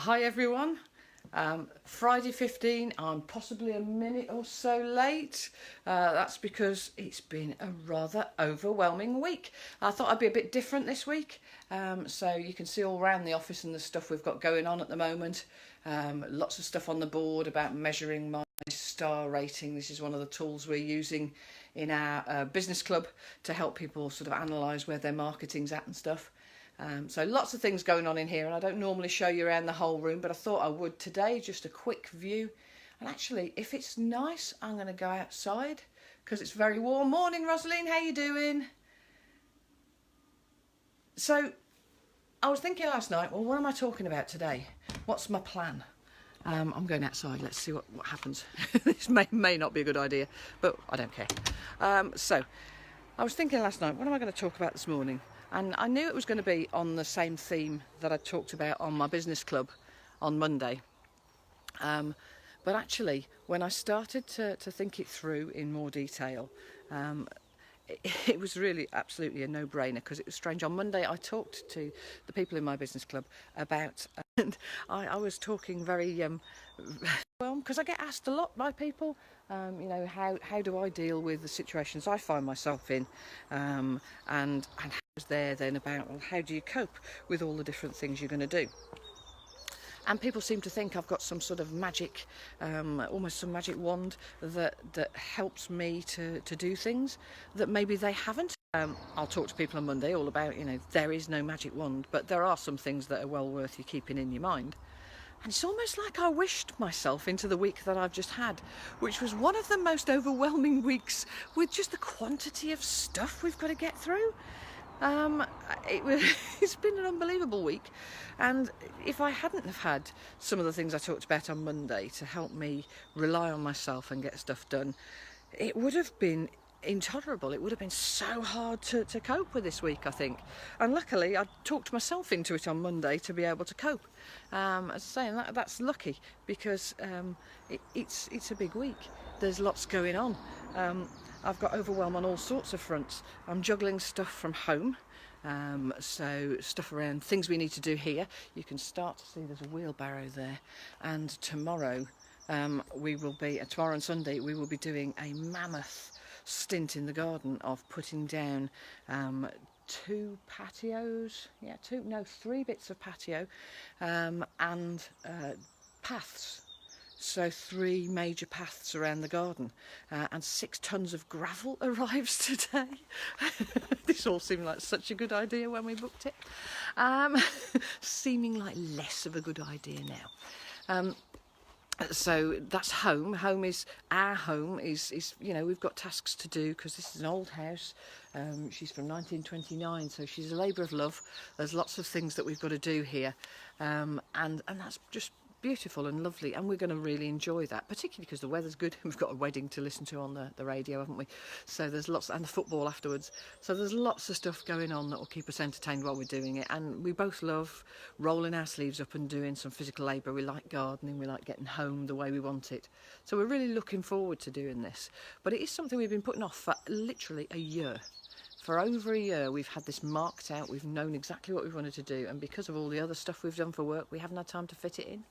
Hi everyone. Friday 15, I'm possibly a minute or so late. That's because it's been a rather overwhelming week. I thought I'd be a bit different this week. So you can see all around the office and the stuff we've got going on at the moment. Lots of stuff on the board about measuring my star rating. This is one of the tools we're using in our business club to help people sort of analyse where their marketing's at and stuff. So lots of things going on in here, and I don't normally show you around the whole room, but I thought I would today, just a quick view. And actually, if it's nice, I'm going to go outside because it's very warm. Morning, Rosaline, how you doing? So I was thinking last night, well, what am I talking about today? What's my plan? I'm going outside. Let's see what happens. This may not be a good idea, but I don't care. So I was thinking last night, what am I going to talk about this morning? And I knew it was going to be on the same theme that I talked about on my business club on Monday. But actually, when I started to think it through in more detail, it was really absolutely a no-brainer, because it was strange. On Monday, I talked to the people in my business club about, and I was talking very well, because I get asked a lot by people, you know, how do I deal with the situations I find myself in, and I was there then about, well, how do you cope with all the different things you're going to do? And people seem to think I've got some sort of magic, almost some magic wand that helps me to do things that maybe they haven't. I'll talk to people on Monday all about, you know, there is no magic wand, but there are some things that are well worth you keeping in your mind. And it's almost like I wished myself into the week that I've just had, which was one of the most overwhelming weeks with just the quantity of stuff we've got to get through. It's been an unbelievable week, and if I hadn't have had some of the things I talked about on Monday to help me rely on myself and get stuff done, it would have been intolerable. It would have been so hard to cope with this week, I think. And luckily I talked myself into it on Monday to be able to cope. As I say, and that's lucky, because it's a big week. There's lots going on. I've got overwhelm on all sorts of fronts. I'm juggling stuff from home, so stuff around things we need to do here. You can start to see there's a wheelbarrow there, and tomorrow tomorrow and Sunday we will be doing a mammoth stint in the garden of putting down 3 bits of patio and paths. So 3 major paths around the garden, and 6 tons of gravel arrives today. This all seemed like such a good idea when we booked it, seeming like less of a good idea now. So that's home. Our home is, you know, we've got tasks to do, because this is an old house. She's from 1929, so she's a labour of love. There's lots of things that we've got to do here, and that's just beautiful and lovely, and we're going to really enjoy that, particularly because the weather's good. We've got a wedding to listen to on the radio, haven't we? So there's lots, and the football afterwards, so there's lots of stuff going on that will keep us entertained while we're doing it. And we both love rolling our sleeves up and doing some physical labour. We like gardening, we like getting home the way we want it, so we're really looking forward to doing this. But it is something we've been putting off for literally a year. For over a year we've had this marked out, we've known exactly what we wanted to do, and because of all the other stuff we've done for work, we haven't had time to fit it in.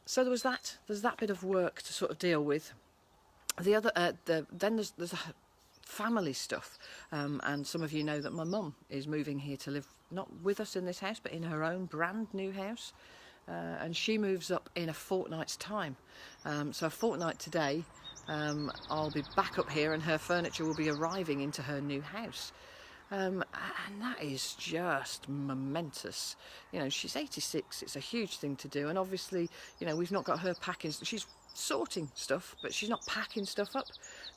So there's that bit of work to sort of deal with. The other, then there's family stuff, and some of you know that my mum is moving here to live, not with us in this house, but in her own brand new house, and she moves up in a fortnight's time. So a fortnight today, I'll be back up here, and her furniture will be arriving into her new house. And that is just momentous. You know, she's 86, it's a huge thing to do, and obviously, you know, we've not got her packing. She's sorting stuff, but she's not packing stuff up.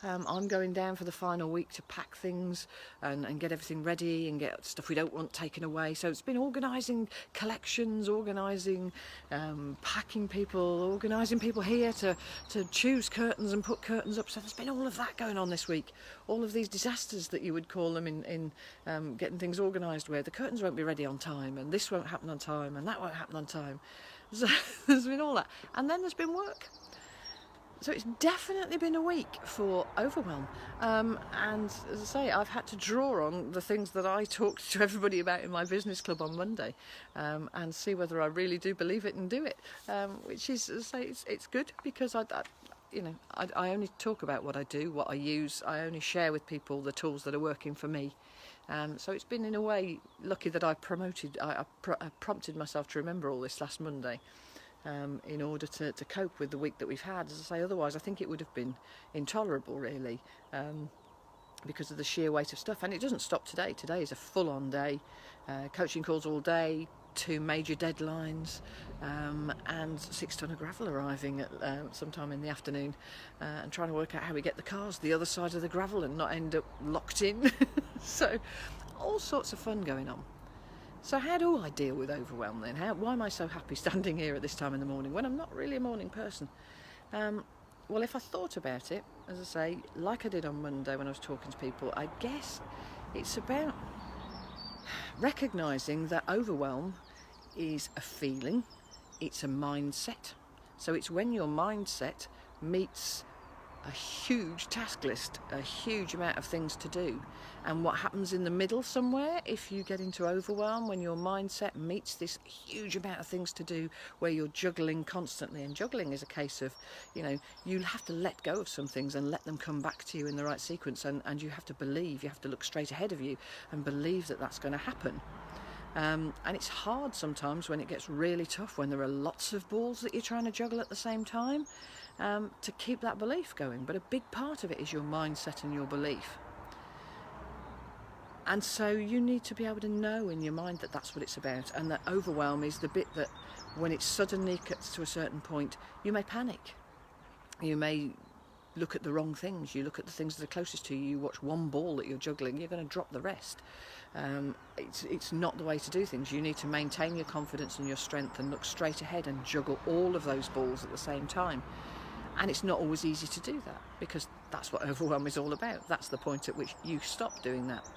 I'm going down for the final week to pack things and get everything ready and get stuff we don't want taken away. So it's been organising collections, organising packing people, organising people here to choose curtains and put curtains up. So there's been all of that going on this week. All of these disasters that you would call them in getting things organised, where the curtains won't be ready on time, and this won't happen on time, and that won't happen on time. So there's been all that, and then there's been work. So it's definitely been a week for Overwhelm, and as I say, I've had to draw on the things that I talked to everybody about in my business club on Monday, and see whether I really do believe it and do it, which is, as I say, it's good, because I only talk about what I do, what I use. I only share with people the tools that are working for me. So it's been, in a way, lucky that I prompted myself to remember all this last Monday. In order to cope with the week that we've had. As I say, otherwise I think it would have been intolerable, really, because of the sheer weight of stuff. And it doesn't stop today. Today is a full-on day, coaching calls all day, 2 major deadlines, and 6 tonne of gravel arriving at sometime in the afternoon, and trying to work out how we get the cars the other side of the gravel and not end up locked in. So all sorts of fun going on. So how do I deal with overwhelm then? Why am I so happy standing here at this time in the morning when I'm not really a morning person? Well, if I thought about it, as I say, like I did on Monday when I was talking to people, I guess it's about recognising that overwhelm is a feeling, it's a mindset. So it's when your mindset meets a huge task list, a huge amount of things to do. And what happens in the middle somewhere, if you get into overwhelm, when your mindset meets this huge amount of things to do, where you're juggling constantly. And juggling is a case of, you have to let go of some things and let them come back to you in the right sequence. And you have to believe, you have to look straight ahead of you and believe that that's going to happen. And it's hard sometimes when it gets really tough, when there are lots of balls that you're trying to juggle at the same time, to keep that belief going. But a big part of it is your mindset and your belief. And so you need to be able to know in your mind that that's what it's about, and that overwhelm is the bit that when it suddenly gets to a certain point, you may panic. You may look at the wrong things. You look at the things that are closest to you. You watch one ball that you're juggling, you're going to drop the rest. It's not the way to do things. You need to maintain your confidence and your strength and look straight ahead and juggle all of those balls at the same time. And it's not always easy to do that, because that's what overwhelm is all about. That's the point at which you stop doing that.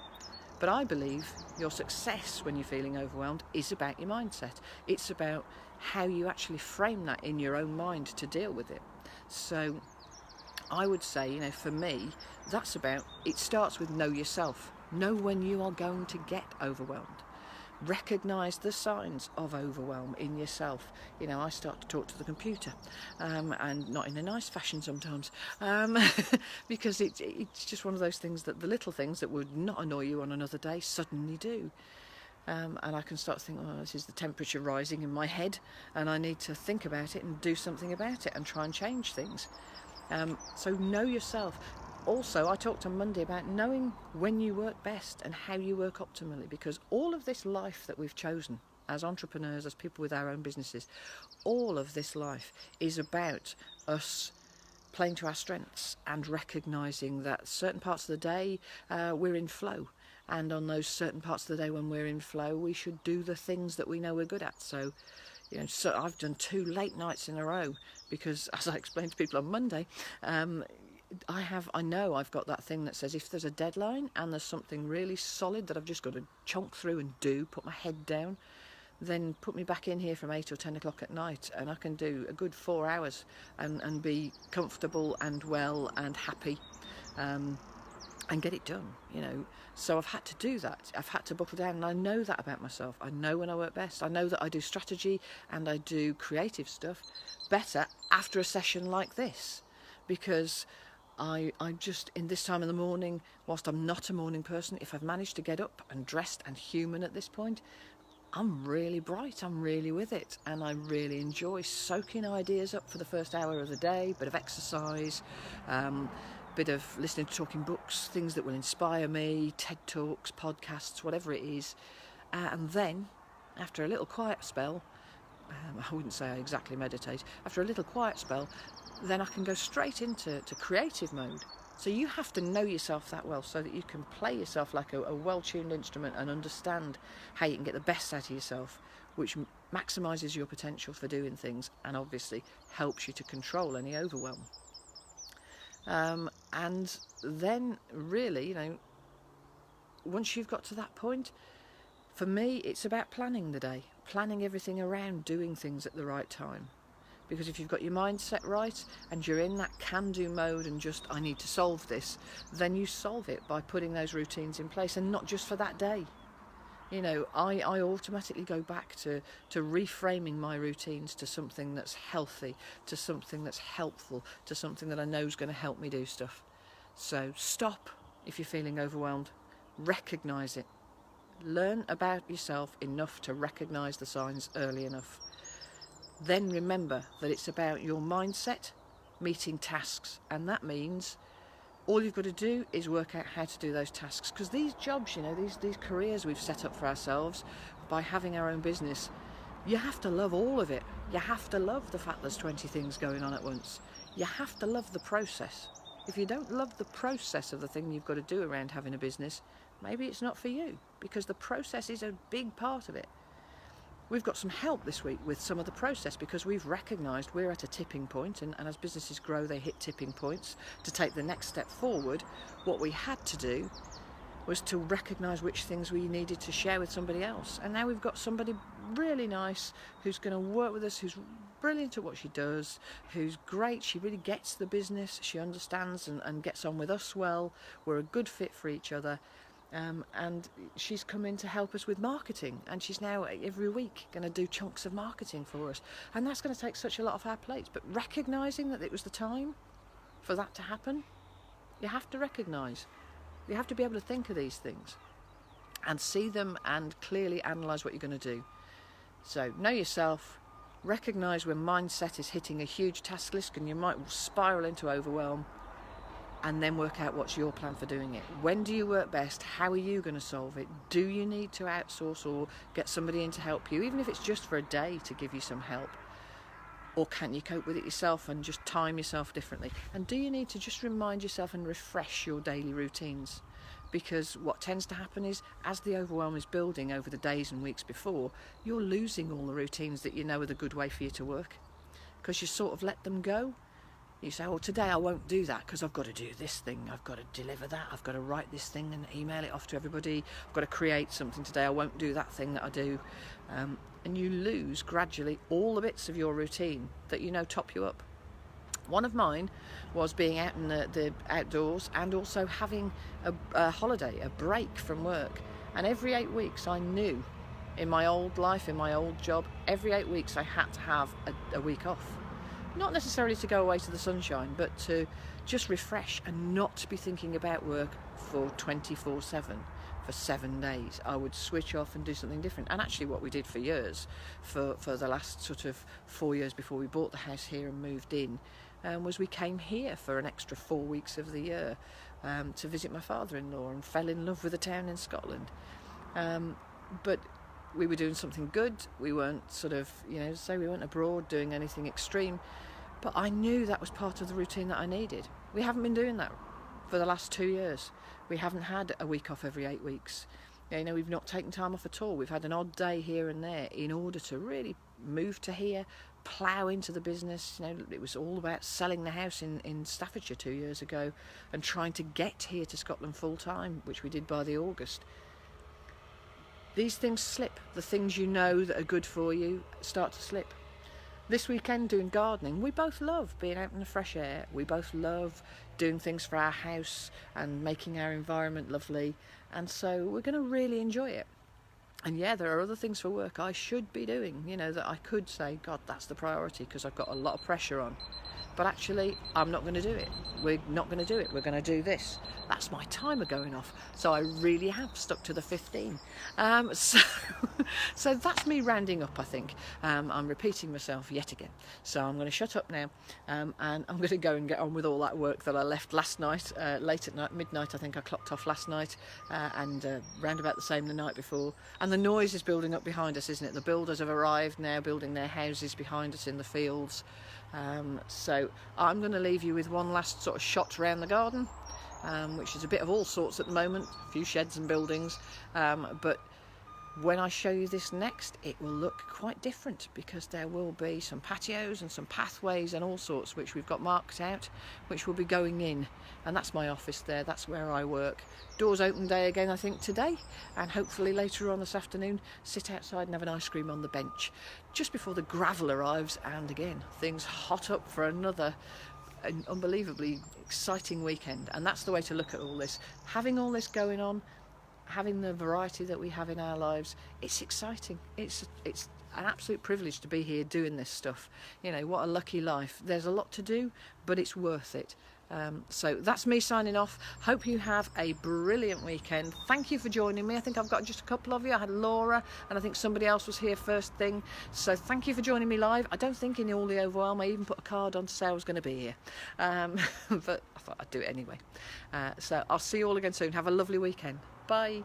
But I believe your success when you're feeling overwhelmed is about your mindset. It's about how you actually frame that in your own mind to deal with it. So I would say, for me, it starts with know yourself. Know when you are going to get overwhelmed. Recognise the signs of overwhelm in yourself. I start to talk to the computer, and not in a nice fashion sometimes, because it's just one of those things that the little things that would not annoy you on another day suddenly do. And I can start to think, this is the temperature rising in my head, and I need to think about it and do something about it and try and change things. So know yourself. Also, I talked on Monday about knowing when you work best and how you work optimally, because all of this life that we've chosen as entrepreneurs, as people with our own businesses, all of this life is about us playing to our strengths and recognising that certain parts of the day we're in flow. And on those certain parts of the day when we're in flow, we should do the things that we know we're good at. So I've done 2 late nights in a row because, as I explained to people on Monday, I know I've got that thing that says if there's a deadline and there's something really solid that I've just got to chonk through and put my head down, then put me back in here from 8 or 10 o'clock at night, and I can do a good 4 hours and be comfortable and well and happy, and get it done, So I've had to do that. I've had to buckle down, and I know that about myself. I know when I work best. I know that I do strategy and I do creative stuff better after a session like this, because I just, in this time of the morning, whilst I'm not a morning person, if I've managed to get up and dressed and human at this point, I'm really bright, I'm really with it, and I really enjoy soaking ideas up for the first hour of the day, bit of exercise, bit of listening to talking books, things that will inspire me, TED Talks, podcasts, whatever it is. And then, after a little quiet spell, I wouldn't say I exactly meditate, after a little quiet spell, then I can go straight into creative mode. So you have to know yourself that well so that you can play yourself like a well-tuned instrument and understand how you can get the best out of yourself, which maximises your potential for doing things and obviously helps you to control any overwhelm. And then really, once you've got to that point, for me, it's about planning the day, planning everything around doing things at the right time. Because if you've got your mindset right and you're in that can-do mode and just, I need to solve this, then you solve it by putting those routines in place, and not just for that day. You know, I automatically go back to reframing my routines to something that's healthy, to something that's helpful, to something that I know is going to help me do stuff. So stop if you're feeling overwhelmed. Recognise it. Learn about yourself enough to recognise the signs early enough. Then remember that it's about your mindset meeting tasks, and that means all you've got to do is work out how to do those tasks. Because these jobs, you know, these careers we've set up for ourselves by having our own business, you have to love all of it. You have to love the fact there's 20 things going on at once. You have to love the process. If you don't love the process of the thing you've got to do around having a business, maybe it's not for you, because the process is a big part of it. We've got some help this week with some of the process, because we've recognised we're at a tipping point, and as businesses grow they hit tipping points. To take the next step forward, what we had to do was to recognise which things we needed to share with somebody else. And now we've got somebody really nice who's going to work with us, who's brilliant at what she does, who's great. She really gets the business, she understands and gets on with us well. We're a good fit for each other. And she's come in to help us with marketing, and she's now every week going to do chunks of marketing for us, and that's going to take such a lot off our plates. But recognising that it was the time for that to happen, you have to recognise, you have to be able to think of these things and see them and clearly analyse what you're going to do. So know yourself, recognise when mindset is hitting a huge task list and you might spiral into overwhelm, and then work out what's your plan for doing it. When do you work best? How are you going to solve it? Do you need to outsource or get somebody in to help you, even if it's just for a day to give you some help? Or can you cope with it yourself and just time yourself differently? And do you need to just remind yourself and refresh your daily routines? Because what tends to happen is, as the overwhelm is building over the days and weeks before, you're losing all the routines that you know are the good way for you to work, because you sort of let them go. You say, oh, today I won't do that because I've got to do this thing, I've got to deliver that, I've got to write this thing and email it off to everybody, I've got to create something today, I won't do that thing that I do. And you lose gradually all the bits of your routine that you know top you up. One of mine was being out in the outdoors, and also having a holiday, a break from work. And every 8 weeks I knew, in my old life, in my old job, every 8 weeks I had to have a week off. Not necessarily to go away to the sunshine, but to just refresh and not to be thinking about work for 24/7 for 7 days. I would switch off and do something different. And actually what we did for years, for the last sort of 4 years before we bought the house here and moved in, was we came here for an extra 4 weeks of the year to visit my father-in-law, and fell in love with a town in Scotland. But we were doing something good. We weren't sort of, say we weren't abroad doing anything extreme, but I knew that was part of the routine that I needed. We haven't been doing that for the last 2 years. We haven't had a week off every 8 weeks. We've not taken time off at all. We've had an odd day here and there in order to really move to here, plough into the business. It was all about selling the house in Staffordshire 2 years ago and trying to get here to Scotland full time, which we did by the August. These things slip. The things you know that are good for you start to slip. This weekend doing gardening, we both love being out in the fresh air. We both love doing things for our house and making our environment lovely. And so we're going to really enjoy it. And yeah, there are other things for work I should be doing, that I could say, God, that's the priority because I've got a lot of pressure on. But actually, I'm not going to do it. We're not going to do it. We're going to do this. That's my timer going off. So I really have stuck to the 15. So that's me rounding up, I think. I'm repeating myself yet again. So I'm going to shut up now. And I'm going to go and get on with all that work that I left last night, late at night, midnight, I think I clocked off last night, and round about the same the night before. And the noise is building up behind us, isn't it? The builders have arrived now, building their houses behind us in the fields. So I'm going to leave you with one last sort of shot around the garden, which is a bit of all sorts at the moment, a few sheds and buildings, but when I show you this next, it will look quite different, because there will be some patios and some pathways and all sorts which we've got marked out, which will be going in. And that's my office there, that's where I work. Doors open day again, I think, today, and hopefully later on this afternoon sit outside and have an ice cream on the bench just before the gravel arrives, and again things hot up for another an unbelievably exciting weekend. And that's the way to look at all this. Having all this going on, having the variety that we have in our lives, it's exciting. It's an absolute privilege to be here doing this stuff. You know, what a lucky life. There's a lot to do, but it's worth it. So that's me signing off. Hope you have a brilliant weekend. Thank you for joining me. I think I've got just a couple of you. I had Laura, and I think somebody else was here first thing. So thank you for joining me live. I don't think in all the Overwhelm I even put a card on to say I was going to be here, but I thought I'd do it anyway. So I'll see you all again soon. Have a lovely weekend. Bye.